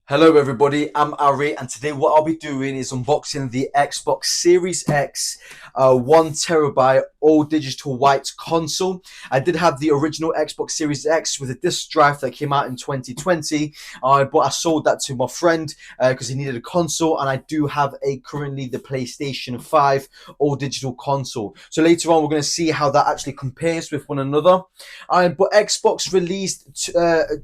Hello everybody, I'm Ari and today what I'll be doing is unboxing the Xbox Series X 1 terabyte all digital white console. I did have the original Xbox Series X with a disc drive that came out in 2020, but I sold that to my friend because he needed a console, and I do have currently the PlayStation 5 all digital console. So later on we're going to see how that actually compares with one another. But Xbox released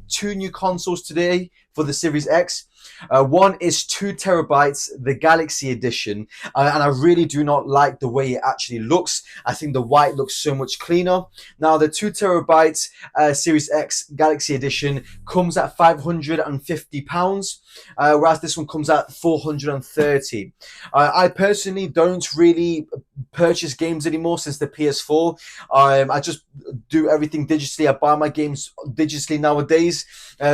two new consoles today for the Series X. One is 2 terabytes, the Galaxy Edition, and I really do not like the way it actually looks. I think the white looks so much cleaner. Now, the 2 terabytes Series X Galaxy Edition comes at £550, whereas this one comes at 430. I personally don't really purchase games anymore since the PS4. I just do everything digitally. I buy my games digitally nowadays,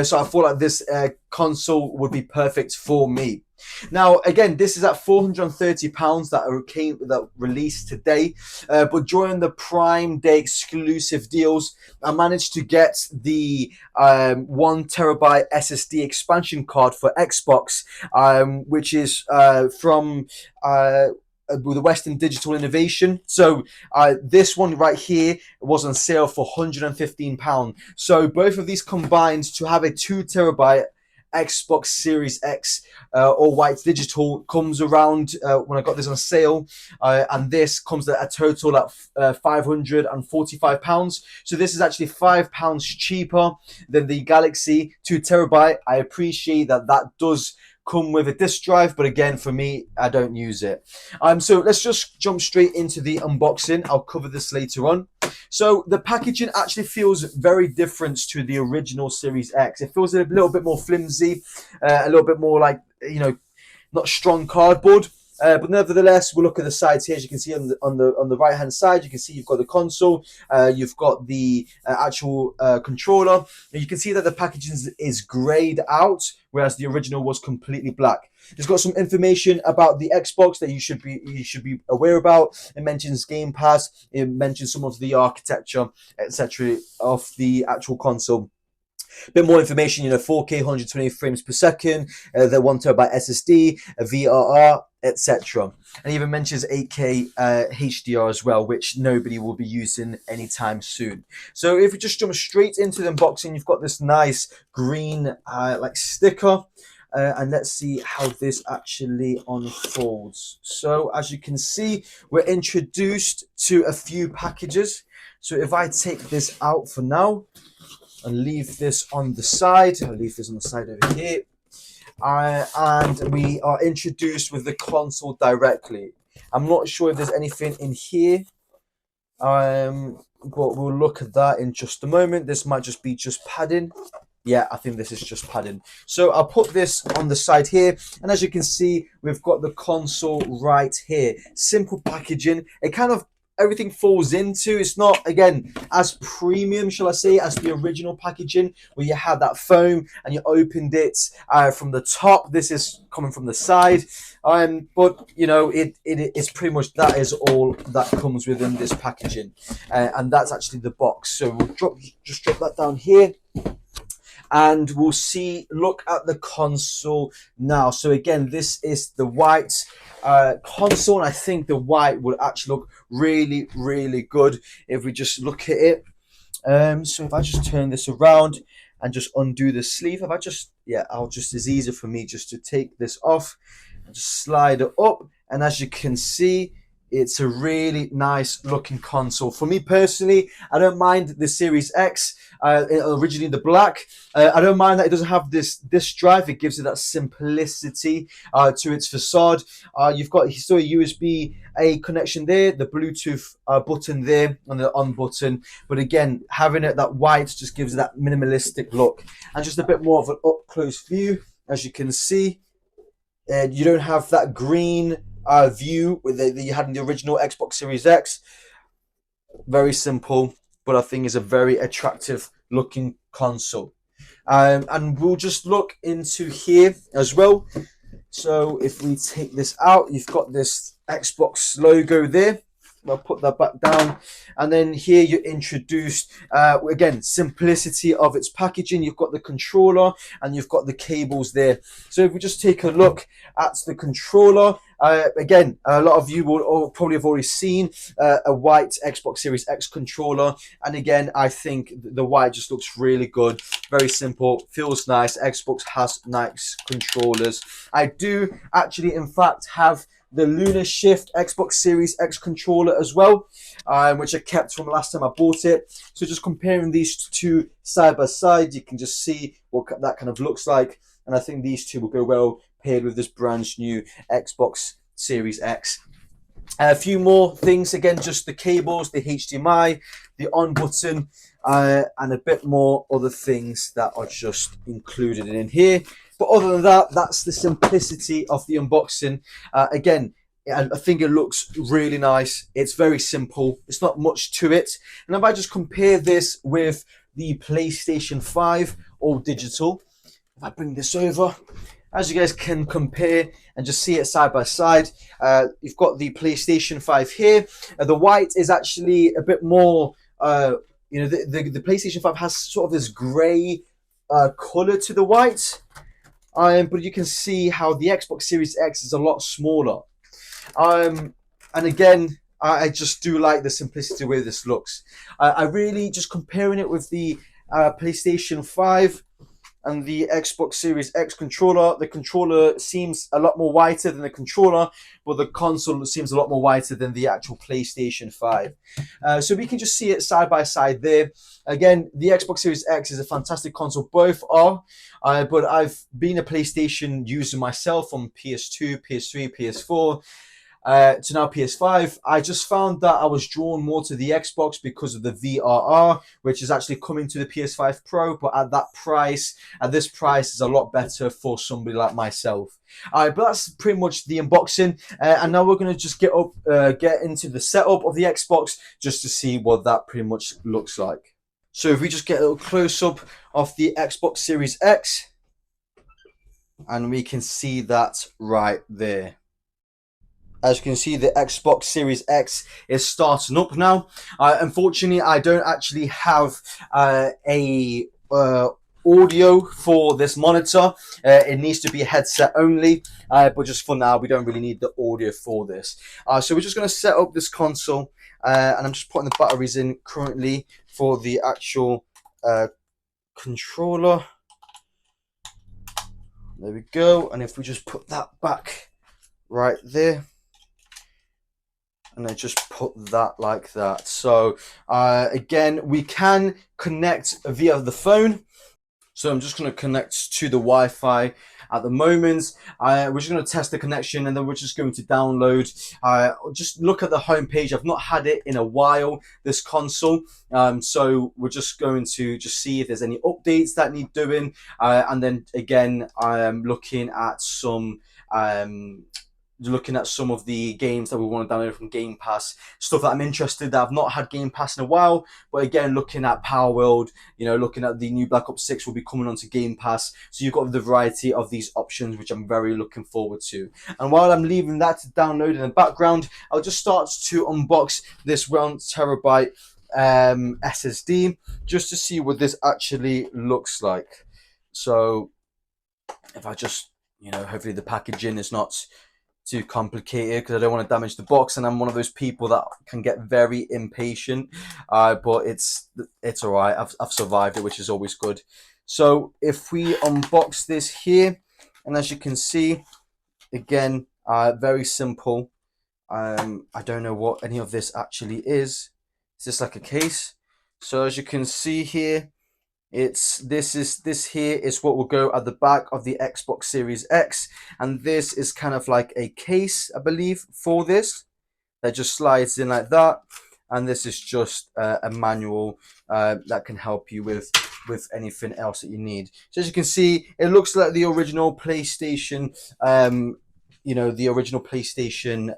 so I thought like this console would be perfect for me. Now, again, this is at £430 that released today, but during the Prime Day exclusive deals, I managed to get the 1 terabyte SSD expansion card for Xbox, which is from with the Western Digital Innovation. So this one right here was on sale for £115. So both of these combined to have a 2 terabyte Xbox Series X all white digital comes around when I got this on sale, and this comes at a total at £545. So this is actually £5 cheaper than the Galaxy 2 terabyte. I appreciate that does come with a disk drive, but again, for me, I don't use it. So let's just jump straight into the unboxing. I'll cover this later on. So the packaging actually feels very different to the original Series X. It feels a little bit more flimsy, a little bit more like, not strong cardboard. But nevertheless, we'll look at the sides here. As you can see on the right hand side, you can see you've got the console, you've got the actual controller, and you can see that the packaging is grayed out, whereas the original was completely black. It's got some information about the Xbox that you should be aware about. It mentions Game Pass. It mentions some of the architecture, etc., of the actual console. Bit more information, 4K 120 frames per second, the 1 terabyte SSD, a VRR, etc. And even mentions 8K HDR as well, which nobody will be using anytime soon. So if we just jump straight into the unboxing, you've got this nice green like sticker. And let's see how this actually unfolds. So as you can see, we're introduced to a few packages. So if I take this out for now and leave this on the side, I'll leave this on the side over here. And we are introduced with the console directly. I'm not sure if there's anything in here, but we'll look at that in just a moment. This might just be just padding. Yeah, I think this is just padding. So I'll put this on the side here, and as you can see, we've got the console right here. Simple packaging. It kind of everything falls into. It's not, again, as premium, shall I say, as the original packaging where you had that foam and you opened it from the top. This is coming from the side, but it's pretty much that is all that comes within this packaging, and that's actually the box. So we'll just drop that down here, and we'll look at the console now. So again, this is the white console, and I think the white will actually look really, really good if we just look at it. So if I just turn this around and just undo the sleeve, it's easier for me just to take this off and just slide it up, and as you can see, it's a really nice looking console. For me personally, I don't mind the Series X, originally the black. I don't mind that it doesn't have this drive. It gives it that simplicity to its facade. You've got still a USB-A connection there, the Bluetooth button there, and the on button. But again, having it that white just gives it that minimalistic look. And just a bit more of an up-close view, as you can see. You don't have that green view that you had in the original Xbox Series X. Very simple, but I think is a very attractive looking console. And we'll just look into here as well. So if we take this out, you've got this Xbox logo there. I'll put that back down. And then here you're introduced, again, simplicity of its packaging. You've got the controller and you've got the cables there. So if we just take a look at the controller, again, a lot of you will probably have already seen a white Xbox Series X controller. And again, I think the white just looks really good. Very simple, feels nice. Xbox has nice controllers. I do actually, in fact, have the Lunar Shift Xbox Series X controller as well, which I kept from last time I bought it. So just comparing these two side by side, you can just see what that kind of looks like. And I think these two will go well paired with this brand new Xbox Series X. A few more things, again, just the cables, the HDMI, the on button, and a bit more other things that are just included in here. But other than that, that's the simplicity of the unboxing. Again, I think it looks really nice. It's very simple. It's not much to it. And if I just compare this with the PlayStation 5 All Digital, if I bring this over, as you guys can compare and just see it side by side, you've got the PlayStation 5 here. The white is actually a bit more, the PlayStation 5 has sort of this grey colour to the white. But you can see how the Xbox Series X is a lot smaller. And again, I just do like the simplicity of the way this looks. I really, just comparing it with the PlayStation 5 and the Xbox Series X controller, the controller seems a lot more whiter than the controller, but the console seems a lot more whiter than the actual PlayStation 5. So we can just see it side by side there. Again, the Xbox Series X is a fantastic console, both are, but I've been a PlayStation user myself from PS2, PS3, PS4, to now PS5. I just found that I was drawn more to the Xbox because of the VRR, which is actually coming to the PS5 Pro, but at this price is a lot better for somebody like myself. But that's pretty much the unboxing, and now we're going to just get into the setup of the Xbox just to see what that pretty much looks like. So if we just get a little close-up of the Xbox Series X, and we can see that right there. As you can see, the Xbox Series X is starting up now. Unfortunately, I don't actually have a audio for this monitor. It needs to be a headset only, but just for now, we don't really need the audio for this. So we're just going to set up this console, and I'm just putting the batteries in currently for the actual controller. There we go. And if we just put that back right there, and I just put that like that. So again, we can connect via the phone. So I'm just going to connect to the Wi-Fi at the moment. We're just going to test the connection, and then we're just going to download. Just look at the home page. I've not had it in a while, this console. So we're just going to just see if there's any updates that need doing. And then again, I am looking at some of the games that we want to download from Game Pass, stuff that I'm interested that I've not had Game Pass in a while. But again, looking at Power World, looking at the new Black Ops 6 will be coming onto Game Pass. So you've got the variety of these options, which I'm very looking forward to. And while I'm leaving that to download in the background, I'll just start to unbox this 1TB SSD just to see what this actually looks like. So if I just, hopefully the packaging is not too complicated, because I don't want to damage the box, and I'm one of those people that can get very impatient, but it's all right. I've survived it, which is always good. So if we unbox this here, and as you can see, again, very simple. I don't know what any of this actually is. It's just like a case. So as you can see here, this here is what will go at the back of the Xbox Series X, and this is kind of like a case, I believe, for this that just slides in like that. And this is just a manual that can help you with anything else that you need. So as you can see, it looks like the original PlayStation, the original PlayStation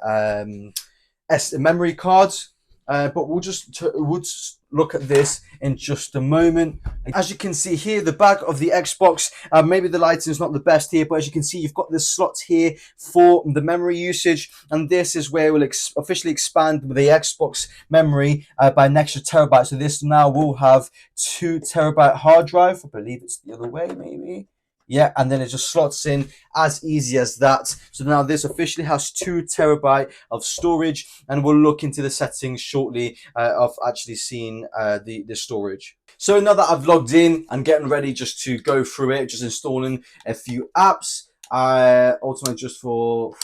memory cards. But we'll look at this in just a moment. As you can see here, the back of the Xbox, maybe the lighting is not the best here, but as you can see, you've got the slots here for the memory usage, and this is where we'll officially expand the Xbox memory by an extra terabyte. So this now will have 2 terabyte hard drive. I believe it's the other way, maybe. Yeah, and then it just slots in as easy as that. So now this officially has 2 terabyte of storage, and we'll look into the settings shortly of actually seeing the storage. So now that I've logged in, I'm getting ready just to go through it, just installing a few apps. Ultimately just for,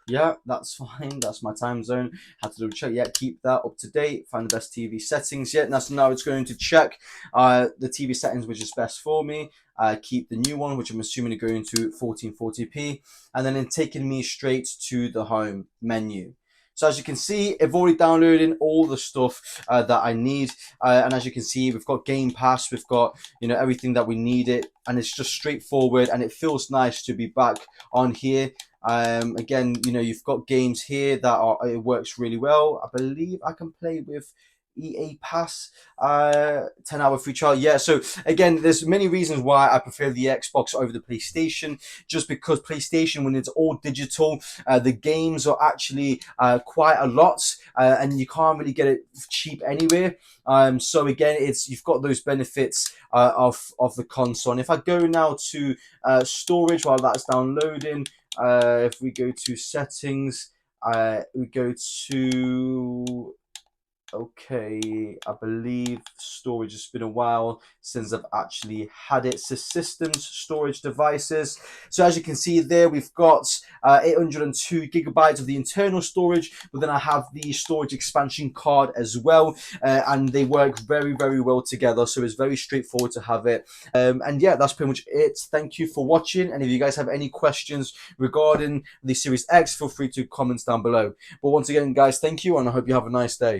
yeah, that's fine. That's my time zone. Had to double check. Yeah, keep that up to date. Find the best TV settings. Yeah, so now it's going to check the TV settings which is best for me. Keep the new one, which I'm assuming to go into 1440p, and then it's taking me straight to the home menu. So as you can see, I've already downloaded all the stuff that I need, and as you can see, we've got Game Pass, we've got everything that we need it, and it's just straightforward, and it feels nice to be back on here. Again, you've got games here that it works really well. I believe I can play with EA Pass 10-hour free trial. Yeah, so again, there's many reasons why I prefer the Xbox over the PlayStation, just because PlayStation, when it's all digital, the games are actually quite a lot, and you can't really get it cheap anywhere. So again, you've got those benefits of the console. And if I go now to storage while that's downloading, if we go to settings, we go to, okay, I believe storage. It's been a while since I've actually had it. So systems, storage devices. So as you can see there, we've got 802 gigabytes of the internal storage, but then I have the storage expansion card as well, and they work very, very well together. So it's very straightforward to have it. And yeah, that's pretty much it. Thank you for watching. And if you guys have any questions regarding the Series X, feel free to comment down below. But once again, guys, thank you, and I hope you have a nice day.